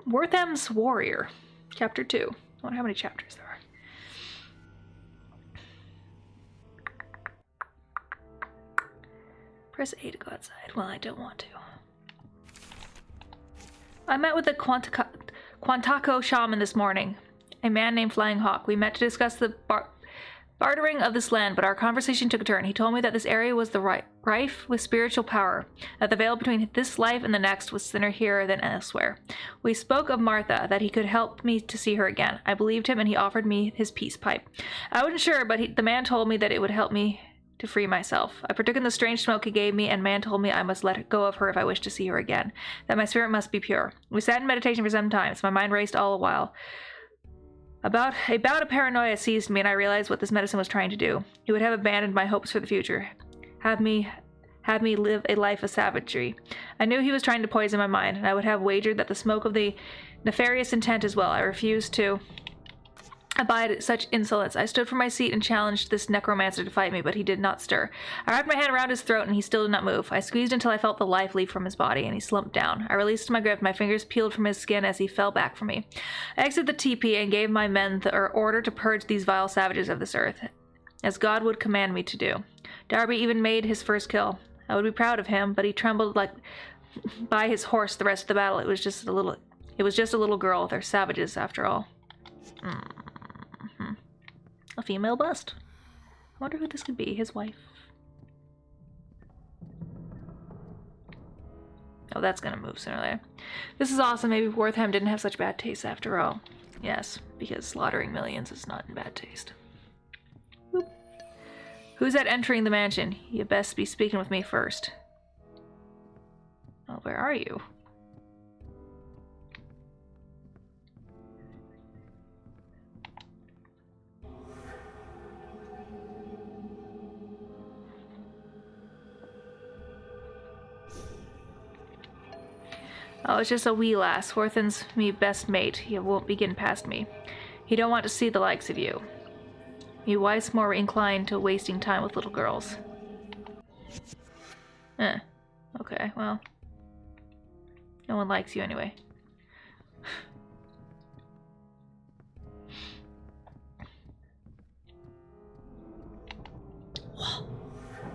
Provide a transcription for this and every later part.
Wortham's Warrior, Chapter 2. I wonder how many chapters there are. Press A to go outside. Well, I don't want to. I met with the Quantaco shaman this morning, a man named Flying Hawk. We met to discuss the bartering of this land, but our conversation took a turn. He told me that this area was rife with spiritual power, that the veil between this life and the next was thinner here than elsewhere. We spoke of Martha, that he could help me to see her again. I believed him, and he offered me his peace pipe. I wasn't sure, but the man told me that it would help me to free myself. I partook in the strange smoke he gave me, and man told me I must let go of her if I wish to see her again, that my spirit must be pure. We sat in meditation for some time, so my mind raced all the while. A bout of paranoia seized me, and I realized what this medicine was trying to do. He would have abandoned my hopes for the future, have me live a life of savagery. I knew he was trying to poison my mind, and I would have wagered that the smoke of the nefarious intent as well. I refused to abide such insolence. I stood from my seat and challenged this necromancer to fight me, but he did not stir. I wrapped my hand around his throat, and he still did not move. I squeezed until I felt the life leave from his body, and he slumped down. I released my grip. My fingers peeled from his skin as he fell back from me. I exited the teepee and gave my men the order to purge these vile savages of this earth, as God would command me to do. Darby even made his first kill. I would be proud of him, but he trembled like by his horse the rest of the battle. It was just a little girl. They're savages, after all. A female bust. I wonder who this could be. His wife. Oh, that's gonna move sooner or later. This is awesome. Maybe Wortham didn't have such bad taste after all. Yes, because slaughtering millions is not in bad taste. Boop. Who's that entering the mansion? You best be speaking with me first. Oh, where are you? Oh, it's just a wee lass. Wortham's me best mate. He won't be getting past me. He don't want to see the likes of you. You wife's more inclined to wasting time with little girls. Okay, well. No one likes you anyway.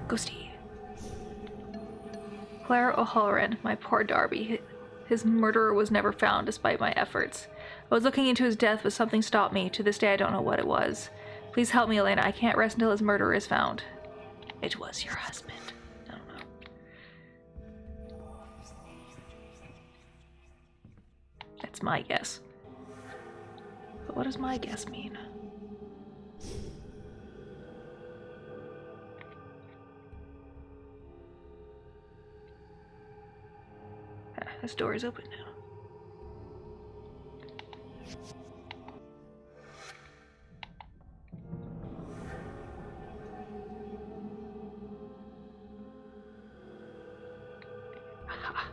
Ghosty. Claire O'Halloran, my poor Darby. His murderer was never found despite my efforts. I was looking into his death, but something stopped me. To this day, I don't know what it was. Please help me, Elena. I can't rest until his murderer is found. It was your husband. I don't know. That's my guess. But what does my guess mean? This door is open now. Aha.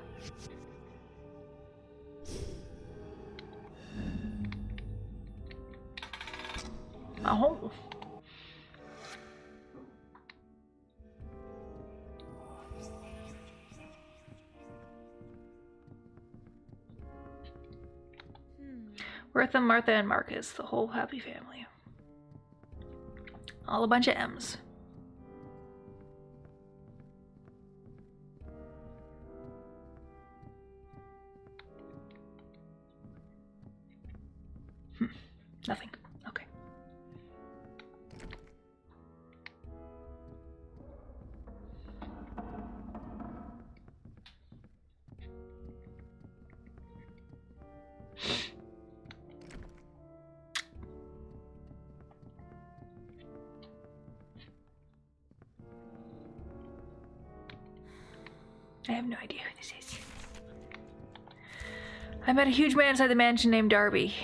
Oh. Bertha, Martha, and Marcus, the whole happy family. All a bunch of M's. Nothing. Okay. I have no idea who this is. I met a huge man inside the mansion named Darby.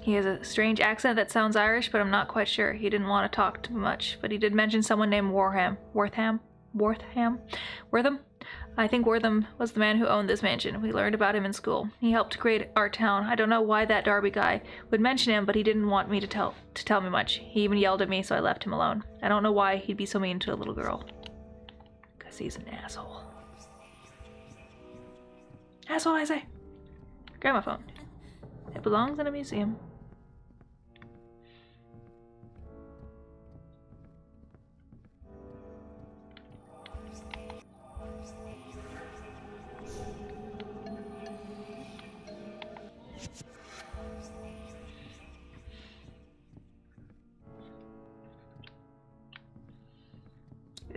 He has a strange accent that sounds Irish, but I'm not quite sure. He didn't want to talk too much, but he did mention someone named Wortham. Wortham? I think Wortham was the man who owned this mansion. We learned about him in school. He helped create our town. I don't know why that Darby guy would mention him, but he didn't want me to tell me much. He even yelled at me, so I left him alone. I don't know why he'd be so mean to a little girl. Because he's an asshole. Asshole, I say. Grab my phone. It belongs in a museum.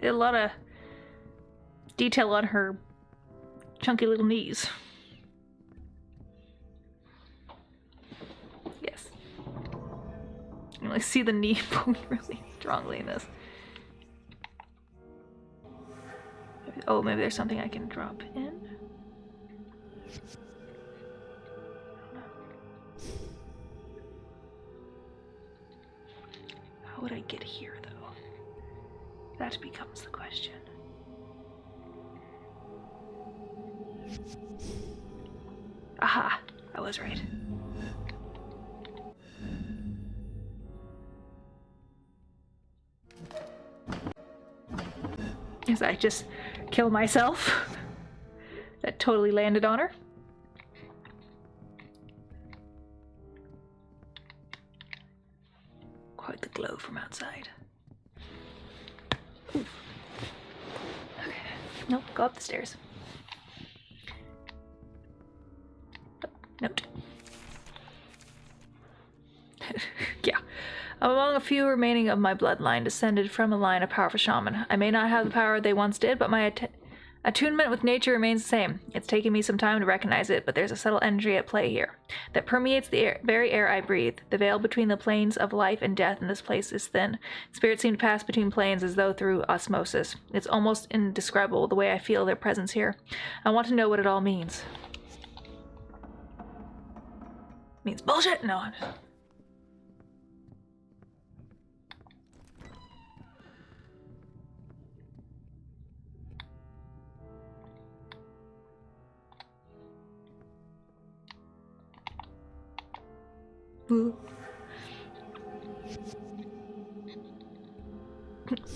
A lot of detail on her chunky little knees. Yes. You can like see the knee bone really strongly in this. Oh, maybe there's something I can drop in. How would I get here, though? That becomes the question. Aha! I was right. As I just kill myself. That totally landed on her. Quite the glow from outside. Ooh. Okay. Nope, go up the stairs. Oh, note. Yeah. I'm among a few remaining of my bloodline, descended from a line of powerful shaman. I may not have the power they once did, but my attunement with nature remains the same. It's taken me some time to recognize it, but there's a subtle energy at play here that permeates the very air I breathe. The veil between the planes of life and death in this place is thin. Spirits seem to pass between planes as though through osmosis. It's almost indescribable the way I feel their presence here. I want to know what it all means. Means bullshit? No.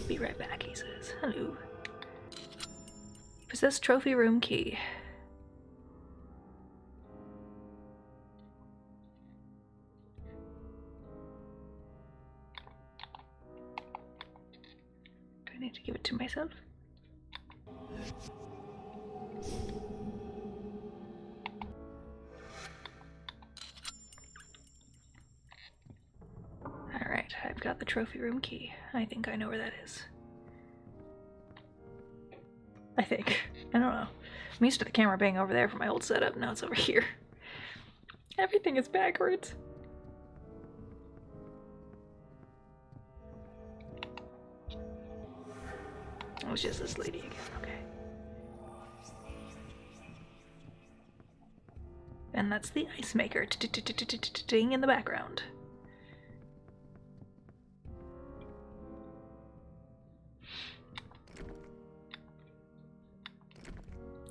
Be right back, he says. Hello. Possess trophy room key. Do I need to give it to myself? Alright, I've got the trophy room key. I think I know where that is. I think. I don't know. I'm used to the camera being over there for my old setup, now it's over here. Everything is backwards. Oh, it's just this lady again, okay. And that's the ice maker ding in the background.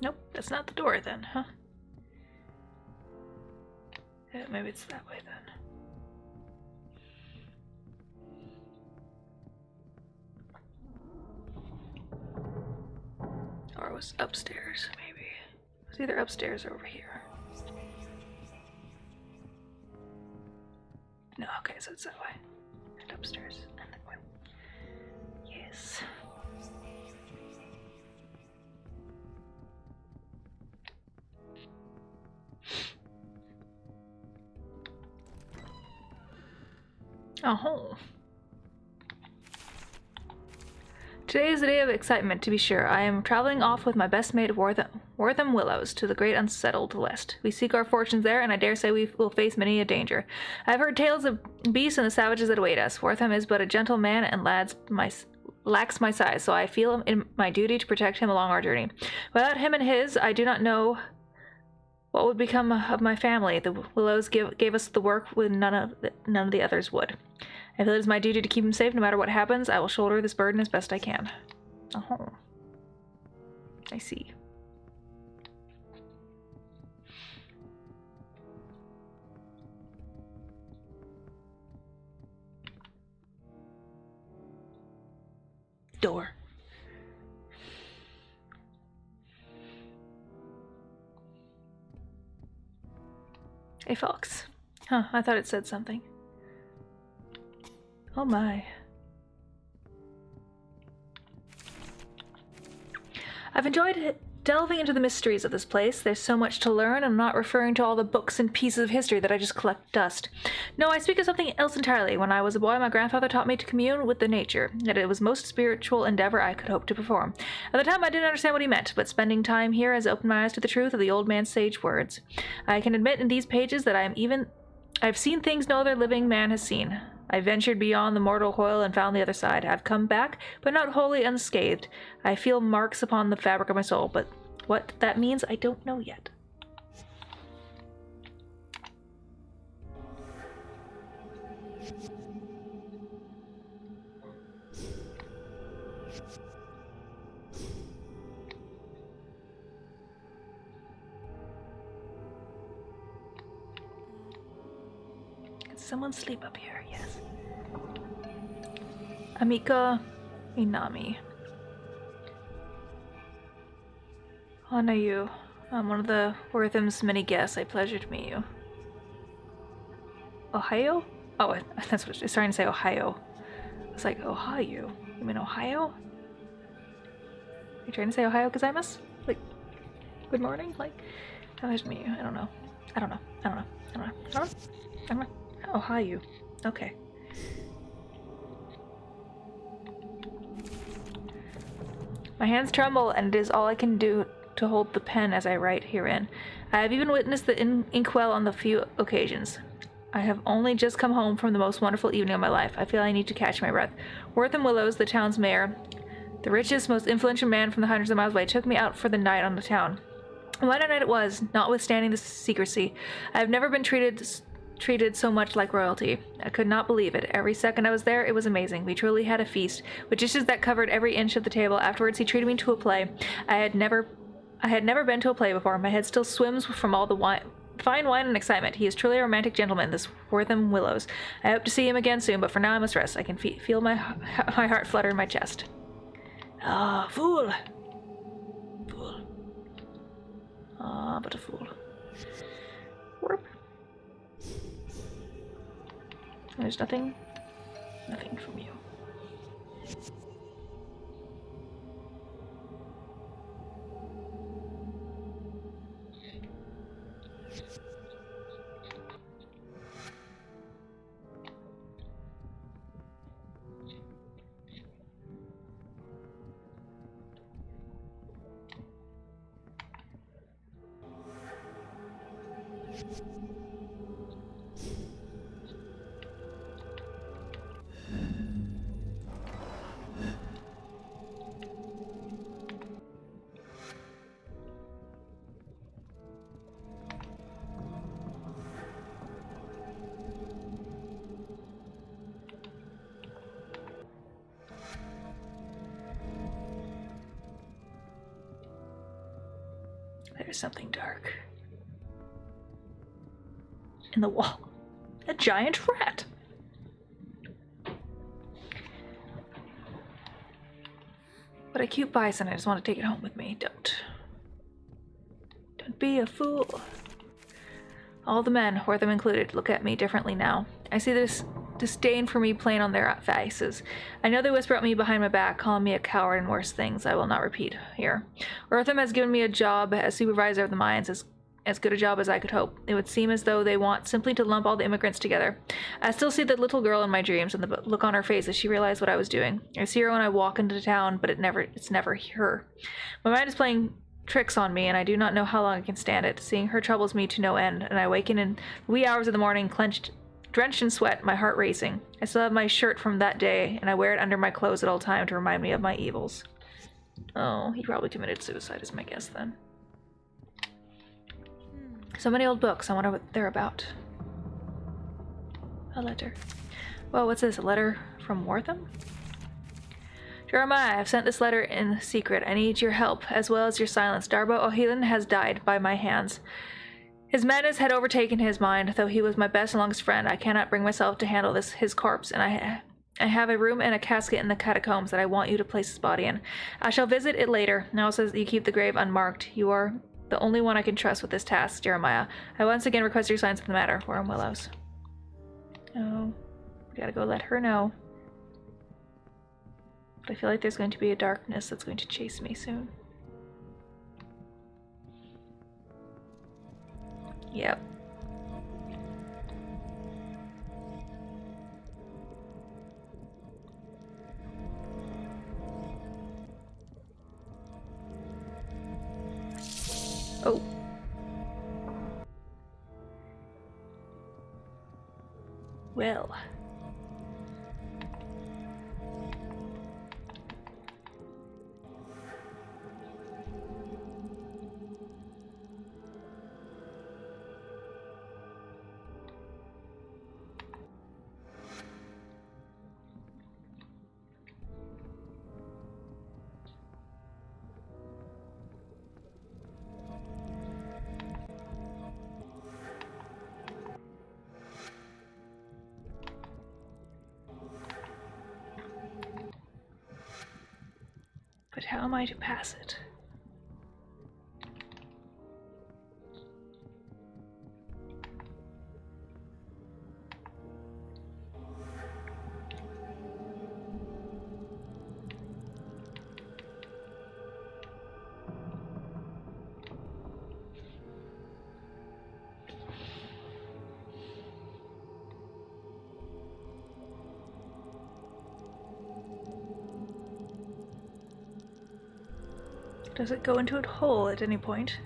Nope, that's not the door then, huh? Yeah, maybe it's that way then. Or it was upstairs, maybe. It was either upstairs or over here. No, okay, so it's that way. And upstairs, and that way. Yes. Oh. Today is a day of excitement, to be sure. I am traveling off with my best mate Wortham Willows to the great unsettled west. We seek our fortunes there, and I dare say we will face many a danger. I have heard tales of beasts and the savages that await us. Wortham is but a gentle man and lacks my size, so I feel in my duty to protect him along our journey. Without him and his, I do not know what would become of my family. The Willows gave us the work when none of the others would. I feel it is my duty to keep him safe no matter what happens. I will shoulder this burden as best I can. Oh. I see. Door. Hey, Fox. Huh, I thought it said something. Oh my. I've enjoyed delving into the mysteries of this place. There's so much to learn. I'm not referring to all the books and pieces of history that I just collect dust. No, I speak of something else entirely. When I was a boy, my grandfather taught me to commune with the nature, that it was the most spiritual endeavor I could hope to perform. At the time, I didn't understand what he meant, but spending time here has opened my eyes to the truth of the old man's sage words. I can admit in these pages that I've seen things no other living man has seen. I ventured beyond the mortal coil and found the other side. I've come back, but not wholly unscathed. I feel marks upon the fabric of my soul, but what that means, I don't know yet. Can someone sleep up here? Yes. Amika Inami. Honor you. I'm one of the Wortham's many guests. A pleasure to meet you. Ohio? Oh, that's what it's trying to say. Ohio. It's like Ohio. You mean Ohio? Are you trying to say Ohio gozaimasu? Like, good morning? Like, pleasure to meet you. I don't know. Ohio. Okay. My hands tremble, and it is all I can do to hold the pen as I write herein. I have even witnessed the inkwell on the few occasions. I have only just come home from the most wonderful evening of my life. I feel I need to catch my breath. Whispers Willows, the town's mayor, the richest, most influential man from the hundreds of miles away, took me out for the night on the town. What a night it was, notwithstanding the secrecy. I have never been treated so much like royalty. I could not believe it. Every second I was there, it was amazing. We truly had a feast, with dishes that covered every inch of the table. Afterwards, he treated me to a play. I had never been to a play before. My head still swims from all the fine wine and excitement. He is truly a romantic gentleman, this Whispers Willows. I hope to see him again soon, but for now I must rest. I can feel my heart flutter in my chest. Ah, fool! Fool. Ah, but a fool. Warp. There's nothing from you. There's something dark in the wall. A giant rat. What a cute bison. I just want to take it home with me. Don't be a fool. All the men, Wortham included, look at me differently now. I see this disdain for me plain on their faces. I know they whisper at me behind my back, calling me a coward and worse things I will not repeat here. Wortham has given me a job as supervisor of the mines, as good a job as I could hope. It would seem as though they want simply to lump all the immigrants together. I still see that little girl in my dreams and the look on her face as she realized what I was doing. I see her when I walk into town, but it's never her. My mind is playing tricks on me, and I do not know how long I can stand it. Seeing her troubles me to no end, and I waken in the wee hours of the morning, drenched in sweat, my heart racing. I still have my shirt from that day, and I wear it under my clothes at all times to remind me of my evils. Oh, he probably committed suicide is my guess then. So many old books, I wonder what they're about. A letter. Whoa, what's this? A letter from Wortham? Jeremiah, I have sent this letter in secret. I need your help, as well as your silence. Darbo O'Helan has died by my hands. His madness had overtaken his mind, though he was my best and longest friend. I cannot bring myself to handle his corpse, and I have a room and a casket in the catacombs that I want you to place his body in. I shall visit it later. Now says that you keep the grave unmarked. You are the only one I can trust with this task, Jeremiah. I once again request your signs of the matter. We're in Willows. Oh, we gotta go let her know. I feel like there's going to be a darkness that's going to chase me soon. Yep. Oh. Well. But how am I to pass it? Does it go into a hole at any point?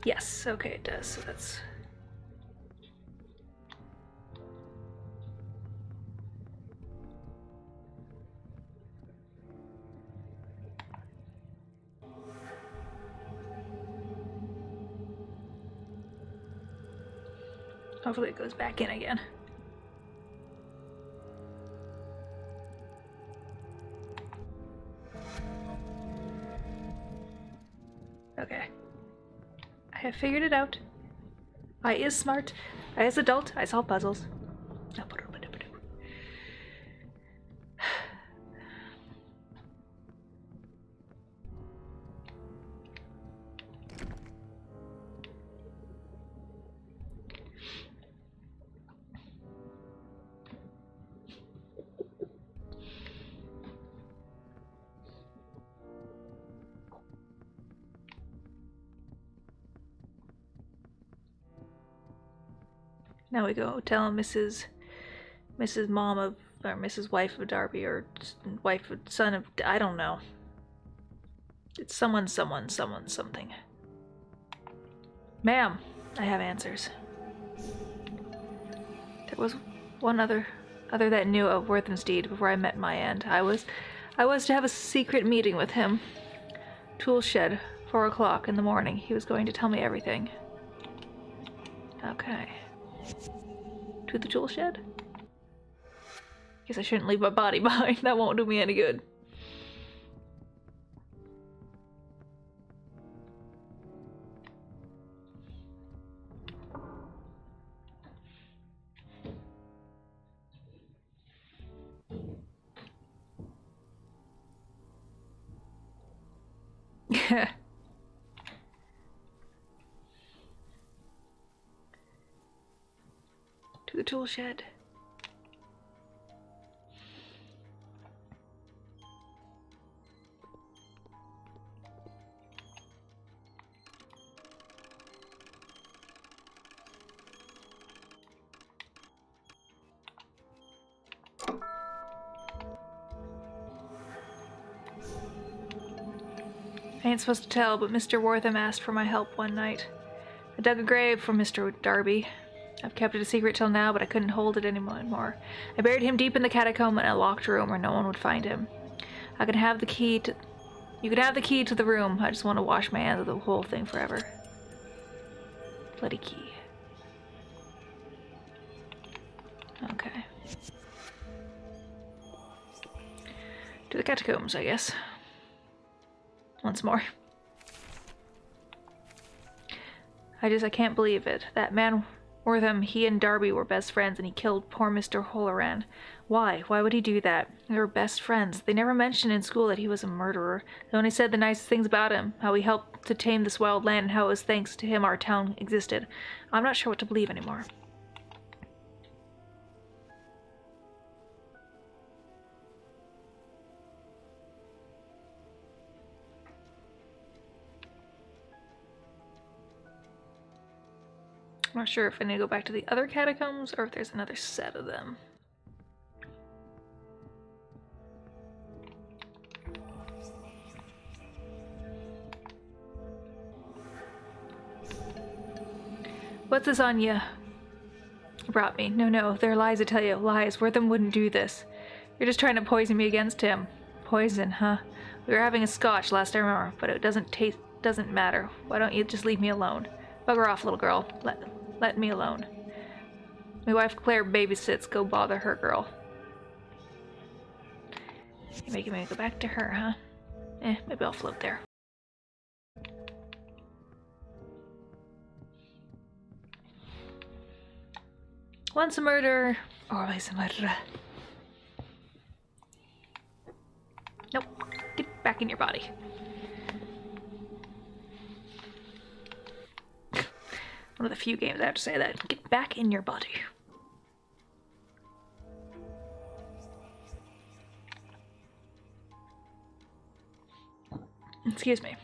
Yes, okay, it does, so that's... Hopefully it goes back in again. Okay. I have figured it out. I is smart. I is adult. I solve puzzles. Now we go tell Mrs. Mom of, or Mrs. Wife of Darby, or wife of son of, I don't know. It's someone, something. Ma'am, I have answers. There was one other that knew of Wortham's deed before I met my end. I was to have a secret meeting with him. Tool shed, 4 o'clock in the morning. He was going to tell me everything. Okay. To the tool shed? Guess I shouldn't leave my body behind. That won't do me any good. To the tool shed. I ain't supposed to tell, but Mr. Wortham asked for my help one night. I dug a grave for Mr. Darby. I've kept it a secret till now, but I couldn't hold it anymore. I buried him deep in the catacomb in a locked room where no one would find him. You can have the key to the room. I just want to wash my hands of the whole thing forever. Bloody key. Okay. To the catacombs, I guess. Once more. I can't believe it. That man Wortham, he and Darby were best friends and he killed poor Mr. Holoran. Why? Why would he do that? They were best friends. They never mentioned in school that he was a murderer. They only said the nicest things about him, how he helped to tame this wild land and how it was thanks to him our town existed. I'm not sure what to believe anymore. I'm not sure if I need to go back to the other catacombs or if there's another set of them. What's this on you? You brought me. No, they're lies, I tell you. Lies. Wortham wouldn't do this. You're just trying to poison me against him. Poison, huh? We were having a scotch last I remember, but it doesn't matter. Why don't you just leave me alone? Bugger off, little girl. Let me alone. My wife Claire babysits. Go bother her, girl. You're making me go back to her, huh? Maybe I'll float there. Once a murderer, always a murderer. Nope. Get back in your body. One of the few games I have to say that. Get back in your body. Excuse me.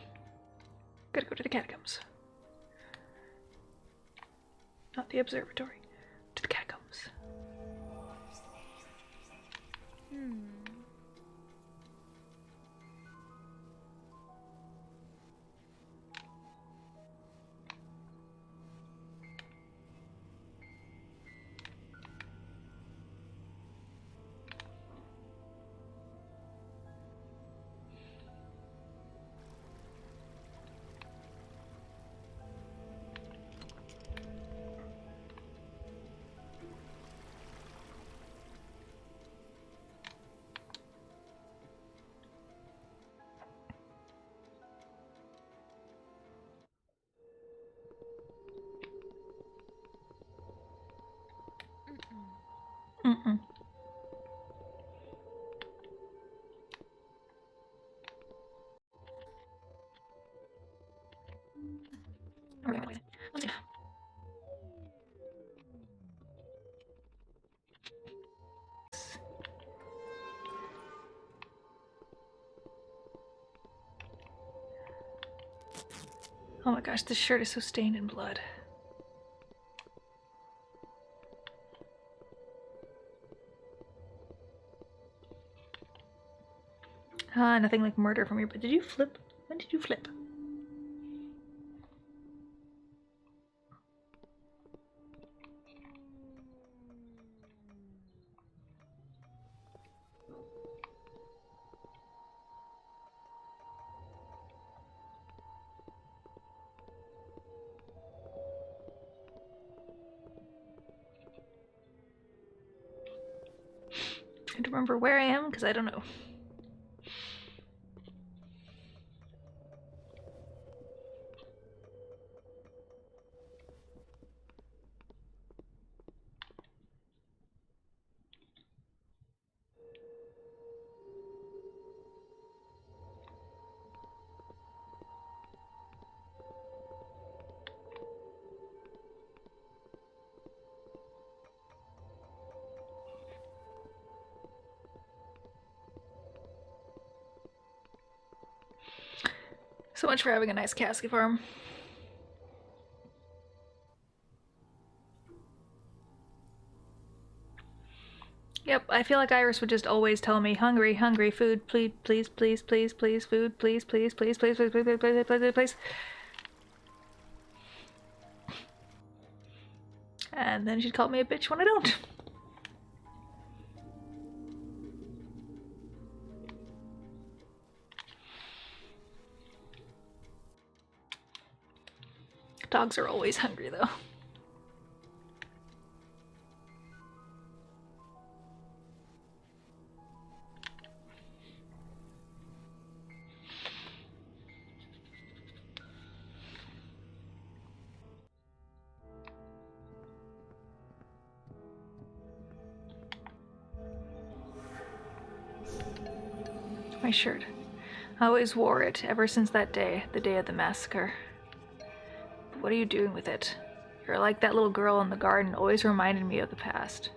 Gotta go to the catacombs. Not the observatory. To the catacombs. Mm-mm. Oh my gosh, this shirt is so stained in blood. Nothing like murder from your... But did you flip? When did you flip? I have to remember where I am, because I don't know. So much for having a nice casket farm. Yep, I feel like Iris would just always tell me, hungry, hungry, food, please, please, please, please, please, food, please, please, please, please, please, please, please, please, please. And then she'd call me a bitch when I don't. Dogs are always hungry, though. My shirt. I always wore it, ever since that day, the day of the massacre. But what are you doing with it? You're like that little girl in the garden, always reminded me of the past.